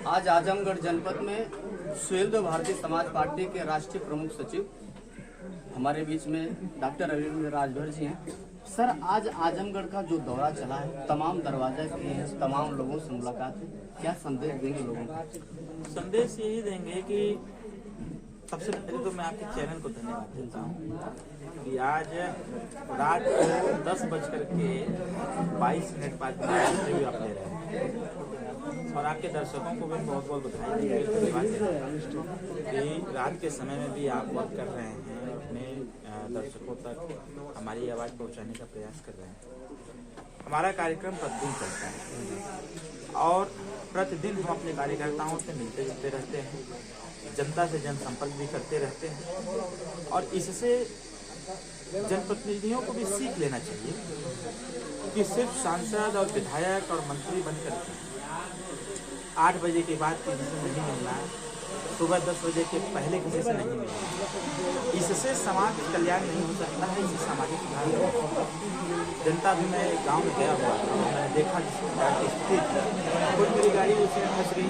आज आजमगढ़ जनपद में सुहेलदेव भारतीय समाज पार्टी के राष्ट्रीय प्रमुख सचिव हमारे बीच में डॉक्टर रविंद्र राजभर जी हैं। सर, आज आजमगढ़ का जो दौरा चला है, तमाम दरवाजा किए हैं, तमाम लोगों से मुलाकात है, क्या संदेश देंगे लोगों को? संदेश यही देंगे कि सबसे पहले तो मैं आपके चैनल को धन्यवाद देता हूँ कि आज रात को 10:22 बाद इंटरव्यू आप ले रहे हैं और आपके दर्शकों को भी बहुत बहुत बधाई कि रात के समय में भी आप वर्क कर रहे हैं, अपने दर्शकों तक हमारी आवाज़ पहुंचाने का प्रयास कर रहे हैं। हमारा कार्यक्रम प्रतिदिन चलता है और प्रतिदिन हम अपने कार्यकर्ताओं से मिलते जुलते रहते हैं, जनता से जनसंपर्क भी करते रहते हैं और इससे जनप्रतिनिधियों को भी सीख लेना चाहिए कि सिर्फ सांसद और विधायक और मंत्री बनकर 8 बजे के बाद किसी से नहीं मिलना है, सुबह 10 बजे के पहले किसी से नहीं मिलना है। इससे समाज कल्याण नहीं हो सकता है, इससे सामाजिक सुधार नहीं हो सकता। जनता भी, मैं गांव में गया हुआ था, मैंने देखा जिस प्रकार की स्थिति, खुद मेरी गाड़ी उसी में फंस गई।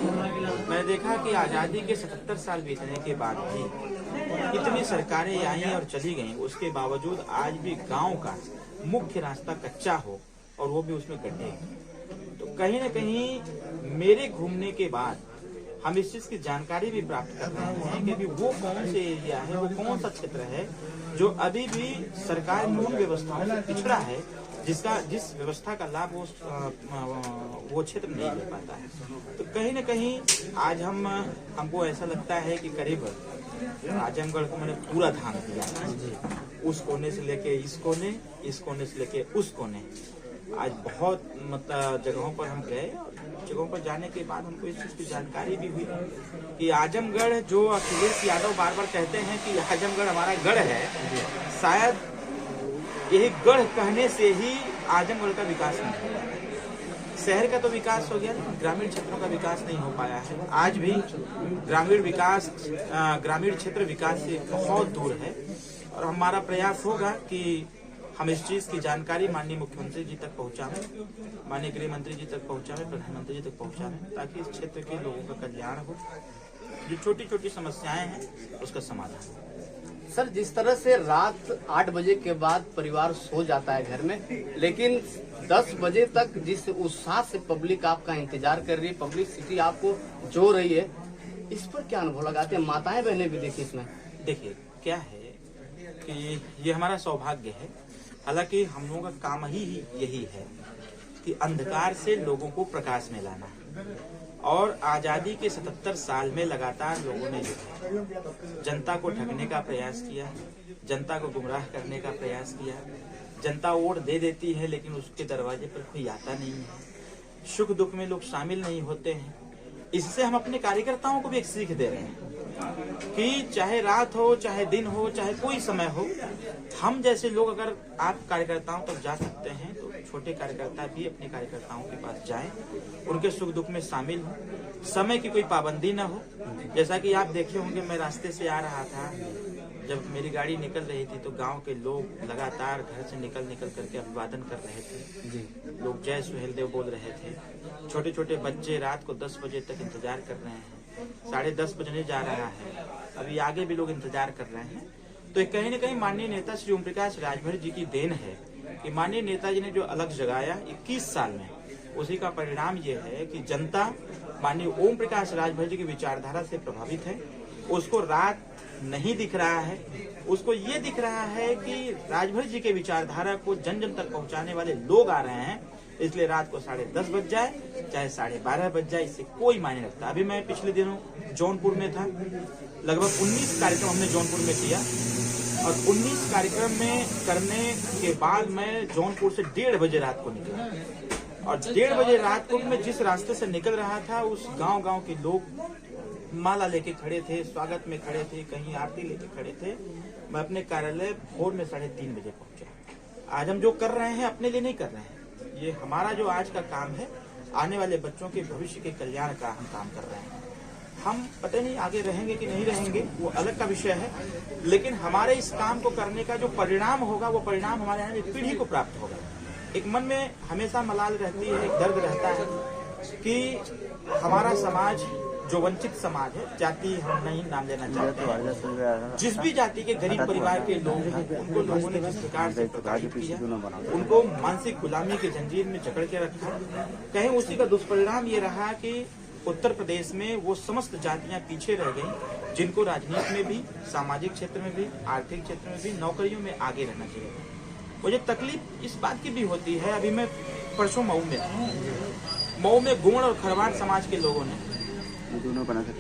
मैंने देखा कि आज़ादी के 77 साल बीतने के बाद भी इतनी सरकारें आई और चली गईं, उसके बावजूद आज भी गांव का मुख्य रास्ता कच्चा हो और वो भी उसमें गड्ढे। तो कहीं न कहीं मेरे घूमने के बाद हम इस चीज की जानकारी भी प्राप्त कर रहे हैं कि अभी वो कौन से एरिया है, वो कौन सा क्षेत्र है जो अभी भी सरकार मूल व्यवस्थाओं से पिछड़ा है, जिस व्यवस्था का लाभ वो क्षेत्र नहीं ले पाता है। तो कहीं न कहीं आज हमको ऐसा लगता है कि करीब आजमगढ़ को मैंने पूरा ध्यान दिया, उस कोने से लेके इस कोने से लेके उस कोने। आज बहुत मतलब जगहों पर हम गए और जगहों पर जाने के बाद हमको इस चीज की जानकारी भी हुई कि आजमगढ़, जो अखिलेश यादव बार बार कहते हैं कि आजमगढ़ हमारा गढ़ है, शायद यही गढ़ कहने से ही आजमगढ़ का विकास नहीं हुआ। शहर का तो विकास हो गया, ग्रामीण क्षेत्रों का विकास नहीं हो पाया है। आज भी ग्रामीण क्षेत्र विकास से बहुत दूर है और हमारा प्रयास होगा कि हम इस चीज की जानकारी माननीय मुख्यमंत्री जी तक पहुंचाएं, माननीय गृह मंत्री जी तक पहुंचाएं, प्रधानमंत्री जी तक पहुंचाएं, ताकि इस क्षेत्र के लोगों का कल्याण हो, जो छोटी छोटी समस्याएं हैं उसका समाधान हो। सर, जिस तरह से रात 8 बजे के बाद परिवार सो जाता है घर में, लेकिन 10 बजे तक जिस उत्साह से पब्लिक आपका इंतजार कर रही है, पब्लिसिटी आपको जो रही है, इस पर क्या अनुभव लगाते हैं? माताएं बहनें भी देखिए इसमें। देखिए क्या है कि ये हमारा सौभाग्य है, हालांकि हम लोगों का काम ही यही है कि अंधकार से लोगों को प्रकाश में लाना है। और आजादी के 77 साल में लगातार लोगों ने जनता को ठगने का प्रयास किया, जनता को गुमराह करने का प्रयास किया। जनता वोट दे देती है लेकिन उसके दरवाजे पर कोई आता नहीं है, सुख दुख में लोग शामिल नहीं होते हैं। इससे हम अपने कार्यकर्ताओं को भी एक सीख दे रहे हैं कि चाहे रात हो, चाहे दिन हो, चाहे कोई समय हो, हम जैसे लोग अगर आप कार्यकर्ताओं तक जा सकते हैं तो छोटे कार्यकर्ता भी अपने कार्यकर्ताओं के पास जाएं, उनके सुख दुख में शामिल हो, समय की कोई पाबंदी न हो। जैसा कि आप देखे होंगे, मैं रास्ते से आ रहा था, जब मेरी गाड़ी निकल रही थी तो गांव के लोग लगातार घर से निकल करके अभिवादन कर रहे थे जी। लोग जय सुहेलदेव बोल रहे थे। छोटे छोटे बच्चे रात को 10 बजे तक इंतजार कर रहे हैं, 10:30 बजने जा रहा है, अभी आगे भी लोग इंतजार कर रहे हैं। तो कहीं न कहीं माननीय नेता श्री ओम प्रकाश राजभर जी की देन है कि माननीय नेताजी ने जो अलग जगाया 21 साल में, उसी का परिणाम ये है कि जनता माननीय ओम प्रकाश राजभर जी की विचारधारा से प्रभावित है। उसको रात नहीं दिख रहा है, उसको ये दिख रहा है कि राजभर जी के विचारधारा को जन जन तक पहुंचाने वाले लोग आ रहे हैं, इसलिए रात को 10:30 बज जाए चाहे 12:30 बज जाए, इससे कोई मायने रखता। अभी मैं पिछले दिनों जौनपुर में था, लगभग 19 कार्यक्रम हमने जौनपुर में किया और 19 कार्यक्रम में करने के बाद मैं जौनपुर से 1:30 बजे रात को निकला और 1:30 बजे रात को मैं जिस रास्ते से निकल रहा था, उस गांव के लोग माला लेके खड़े थे, स्वागत में खड़े थे, कहीं आरती लेके खड़े थे। मैं अपने कार्यालय भोर में 3:30 बजे पहुंचा। आज हम जो कर रहे हैं अपने लिए नहीं कर रहे हैं, ये हमारा जो आज का काम है, आने वाले बच्चों के भविष्य के कल्याण का हम काम कर रहे हैं। हम पता नहीं आगे रहेंगे कि नहीं रहेंगे, वो अलग का विषय है, लेकिन हमारे इस काम को करने का जो परिणाम होगा, वो परिणाम हमारे आने वाली पीढ़ी को प्राप्त होगा। एक मन में हमेशा मलाल रहती है, एक दर्द रहता है कि हमारा समाज जो वंचित समाज है, जाति हम नहीं नाम लेना चाहते, जिस भी जाति के गरीब परिवार के लोग हैं, उनको लोगों ने जिस प्रकार से प्रताड़ित किया, उनको मानसिक गुलामी की जंजीर में जकड़ के रखा, कहीं उसी का दुष्परिणाम ये रहा कि उत्तर प्रदेश में वो समस्त जातियां पीछे रह गई जिनको राजनीति में भी, सामाजिक क्षेत्र में भी, आर्थिक क्षेत्र में भी, नौकरियों में आगे रहना चाहिए। मुझे तकलीफ इस बात की भी होती है, अभी मैं परसों मऊ में गोंड और खरवाड़ समाज के लोगों ने,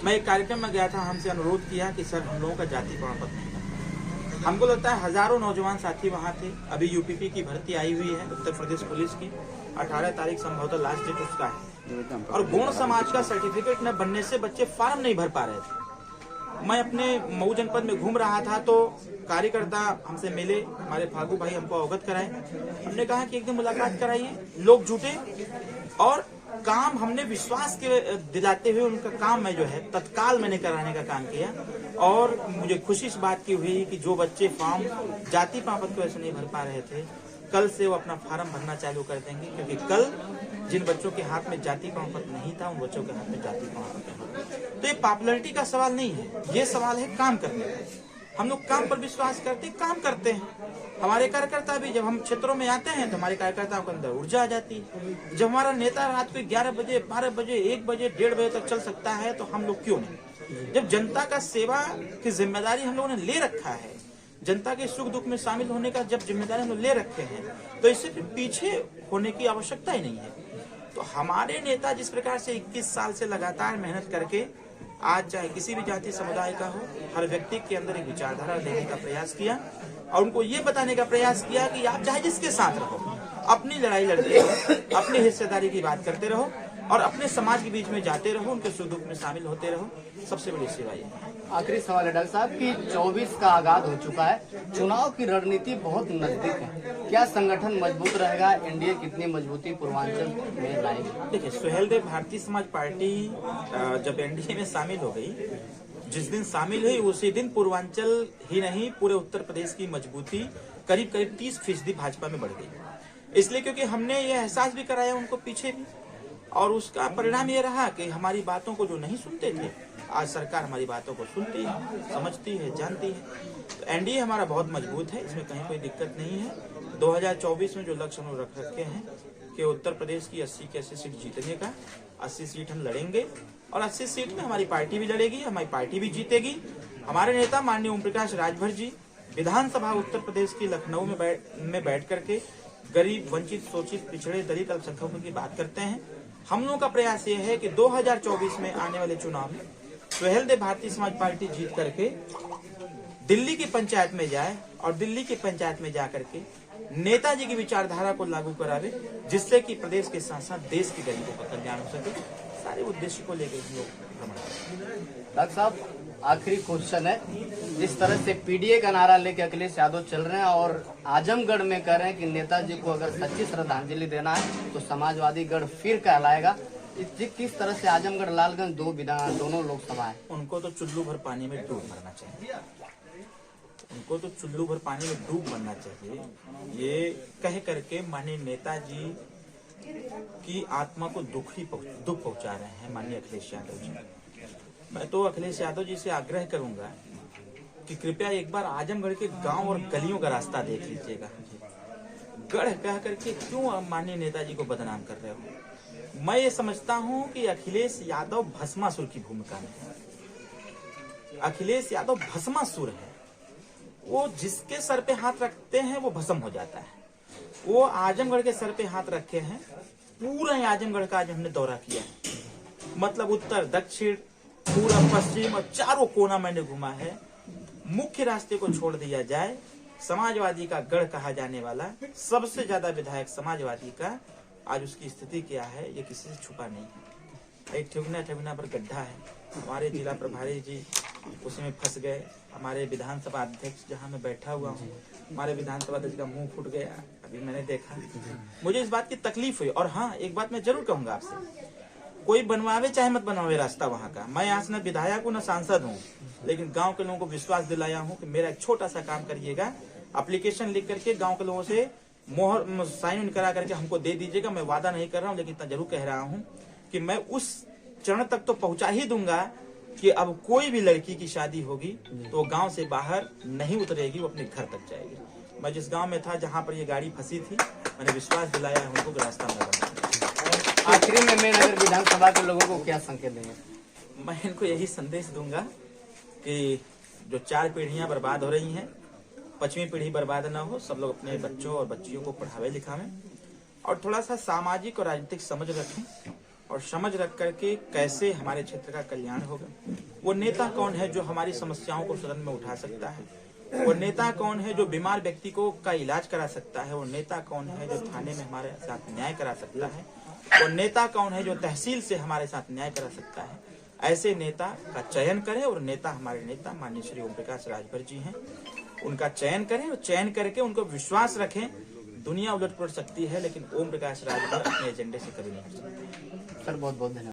मैं एक कार्यक्रम में गया था, हमसे अनुरोध किया कि सर हम लोगों का जाति प्रमाण पत्र नहीं बनता। हमको लगता है हजारों नौजवान साथी वहाँ थे। अभी यूपीपी की भर्ती आई हुई है उत्तर प्रदेश पुलिस की, 18 तारीख संभवतः लास्ट डेट उसका है, और गोंड समाज का सर्टिफिकेट न बनने से बच्चे फॉर्म नहीं भर पा रहे थे। मैं अपने मऊ जनपद में घूम रहा था तो कार्यकर्ता हमसे मिले, हमारे फागू भाई हमको अवगत कराए। हमने कहा कि एक दिन मुलाकात कराइए। लोग जुटे और काम हमने विश्वास के दिलाते हुए उनका काम मैं जो है तत्काल मैंने कराने का काम किया। और मुझे खुशी इस बात की हुई कि जो बच्चे फॉर्म जाति प्रमाण पत्र की वजह से नहीं भर पा रहे थे, कल से वो अपना फार्म भरना चालू कर देंगे, क्योंकि कल जिन बच्चों के हाथ में जाति प्रमाण पत्र नहीं था, उन बच्चों के हाथ में जाति प्रमाण पत्र है। तो ये पॉपुलैरिटी का सवाल नहीं है, ये सवाल है काम करने का। हम लोग काम पर विश्वास करते, काम करते हैं। हमारे कार्यकर्ता भी जब हम क्षेत्रों में आते हैं तो हमारे कार्यकर्ताओं के अंदर ऊर्जा आ जाती है। जब हमारा नेता रात को 11 बजे, 12 बजे, 1 बजे, 1:30 बजे तक चल सकता है तो हम लोग क्यों नहीं? जब जनता का सेवा की जिम्मेदारी हम लोगों ने ले रखा है, जनता के सुख दुख में शामिल होने का जब जिम्मेदारी हम लोग ले रखे हैं, तो इससे फिर पीछे होने की आवश्यकता ही नहीं है। तो हमारे नेता जिस प्रकार से 21 साल से लगातार मेहनत करके आज चाहे किसी भी जाति समुदाय का हो, हर व्यक्ति के अंदर एक विचारधारा लेने का प्रयास किया और उनको ये बताने का प्रयास किया कि आप चाहे जिसके साथ रहो, अपनी लड़ाई लड़ते रहो, अपनी हिस्सेदारी की बात करते रहो और अपने समाज के बीच में जाते रहो, उनके सुख दुख में शामिल होते रहो। सबसे बड़ी सेवा ये है। आखिरी सवाल है डॉक्टर साहब कि 24 का आगाज हो चुका है, चुनाव की रणनीति बहुत नजदीक है, क्या संगठन मजबूत रहेगा? एनडीए कितनी मजबूती पूर्वांचल में लाएगी? देखिए, सुहेलदेव भारतीय समाज पार्टी जब एनडीए में शामिल हो गई, जिस दिन शामिल हुई उसी दिन पूर्वांचल ही नहीं पूरे उत्तर प्रदेश की मजबूती करीब 30% भाजपा में बढ़ गई। इसलिए क्योंकि हमने ये एहसास भी कराया उनको पीछे भी, और उसका परिणाम ये रहा कि हमारी बातों को जो नहीं सुनते थे, आज सरकार हमारी बातों को सुनती है, समझती है, जानती है। तो एनडीए हमारा बहुत मजबूत है, इसमें कहीं कोई दिक्कत नहीं है। 2024 में जो लक्ष्य हम रख रखे हैं कि उत्तर प्रदेश की 80 की 80 सीट जीतने का, 80 सीट हम लड़ेंगे और 80 सीट में हमारी पार्टी भी लड़ेगी, हमारी पार्टी भी जीतेगी। हमारे नेता माननीय ओम प्रकाश राजभर जी विधानसभा उत्तर प्रदेश की लखनऊ में बैठ करके गरीब, वंचित, शोषित, पिछड़े, दलित, अल्पसंख्यकों की बात करते हैं। हम लोगों का प्रयास ये है कि 2024 में आने वाले चुनाव में सुहेलदेव भारतीय समाज पार्टी जीत करके दिल्ली की पंचायत में जाए और दिल्ली की पंचायत में जाकर के नेताजी की विचारधारा को लागू करावे, जिससे कि प्रदेश के साथ साथ देश के गरीबों का कल्याण हो सके। सारे उद्देश्य को लेकर हम लोग भ्रमण करें। डॉक्टर साहब, आखिरी क्वेश्चन है, जिस तरह से पीडीए का नारा लेके अखिलेश यादव चल रहे हैं और आजमगढ़ में कह रहे हैं कि नेताजी को अगर सच्ची श्रद्धांजलि देना है तो समाजवादी गढ़ फिर कहलाएगा, किस तरह से आजमगढ़, लालगंज दोनों लोकसभा है, उनको तो चुल्लू भर पानी में डूब मरना चाहिए। उनको तो चुल्लू भर पानी में डूब मरना चाहिए। ये कह करके माननीय नेताजी की आत्मा को दुख पहुंचा रहे हैं माननीय अखिलेश यादव जी। मैं तो अखिलेश यादव जी से आग्रह करूंगा कि कृपया एक बार आजमगढ़ के गांव और गलियों का रास्ता देख लीजिएगा। गढ़ कह करके क्यों माननीय नेताजी को बदनाम कर रहे हो? मैं ये समझता हूं कि अखिलेश यादव भस्मासुर की भूमिका में है। अखिलेश यादव भस्मासुर है, वो जिसके सर पे हाथ रखते हैं वो भस्म हो जाता है। वो आजमगढ़ के सर पे हाथ रखे हैं। पूरा आजमगढ़ का आज हमने दौरा किया, मतलब उत्तर, दक्षिण, पूर्व, पश्चिम और चारों कोना मैंने घुमा है। मुख्य रास्ते को छोड़ दिया जाए, समाजवादी का गढ़ कहा जाने वाला सबसे ज्यादा विधायक समाजवादी का, आज उसकी स्थिति क्या है ये किसी से छुपा नहीं है। एक ठेवना पर गड्ढा है। हमारे जिला प्रभारी जी उसमें फंस गए। हमारे विधानसभा अध्यक्ष जहां मैं बैठा हुआ हूँ, हमारे विधानसभा अध्यक्ष का मुंह फूट गया, अभी मैंने देखा। मुझे इस बात की तकलीफ हुई। और हाँ, एक बात मैं जरूर कहूंगा आपसे, कोई बनवावे चाहे मत बनवावे रास्ता वहां का, मैं यहाँ से न विधायक हूँ न सांसद हूँ, लेकिन गांव के लोगों को विश्वास दिलाया हूँ कि मेरा एक छोटा सा काम करिएगा, एप्लीकेशन लिख करके गांव के लोगों से मोहर साइन करा करके हमको दे दीजिएगा। मैं वादा नहीं कर रहा हूँ, लेकिन इतना जरूर कह रहा हूँ कि मैं उस चरण तक तो पहुंचा ही दूंगा कि अब कोई भी लड़की की शादी होगी तो गांव से बाहर नहीं उतरेगी, वो अपने घर तक जाएगी। मैं जिस गांव में था जहां पर ये गाड़ी फंसी थी, मैंने विश्वास दिलाया उनको कि रास्ता में बना। आखिरी में मैं नगर विधानसभा के लोगों को क्या संकेत देंगे? मैं इनको यही संदेश दूंगा कि जो 4 पीढ़ियां बर्बाद हो रही हैं, 5वीं पीढ़ी बर्बाद ना हो। सब लोग अपने बच्चों और बच्चियों को पढ़ावे लिखावें और थोड़ा सा सामाजिक और राजनीतिक समझ रखें और समझ रख करके कैसे हमारे क्षेत्र का कल्याण होगा। वो नेता कौन है जो हमारी समस्याओं को सदन में उठा सकता है, वो नेता कौन है जो बीमार व्यक्ति को का इलाज करा सकता है, वो नेता कौन है जो थाने में हमारे साथ न्याय करा सकता है, वो नेता कौन है जो तहसील से हमारे साथ न्याय करा सकता है। ऐसे नेता का चयन करें और नेता हमारे नेता माननीय श्री ओम प्रकाश राजभर जी हैं, उनका चयन करें और चयन करके उनको विश्वास रखें। दुनिया उलट पड़ सकती है लेकिन ओम प्रकाश राजभर अपने एजेंडे से कभी नहीं हट सकते। सर बहुत बहुत धन्यवाद।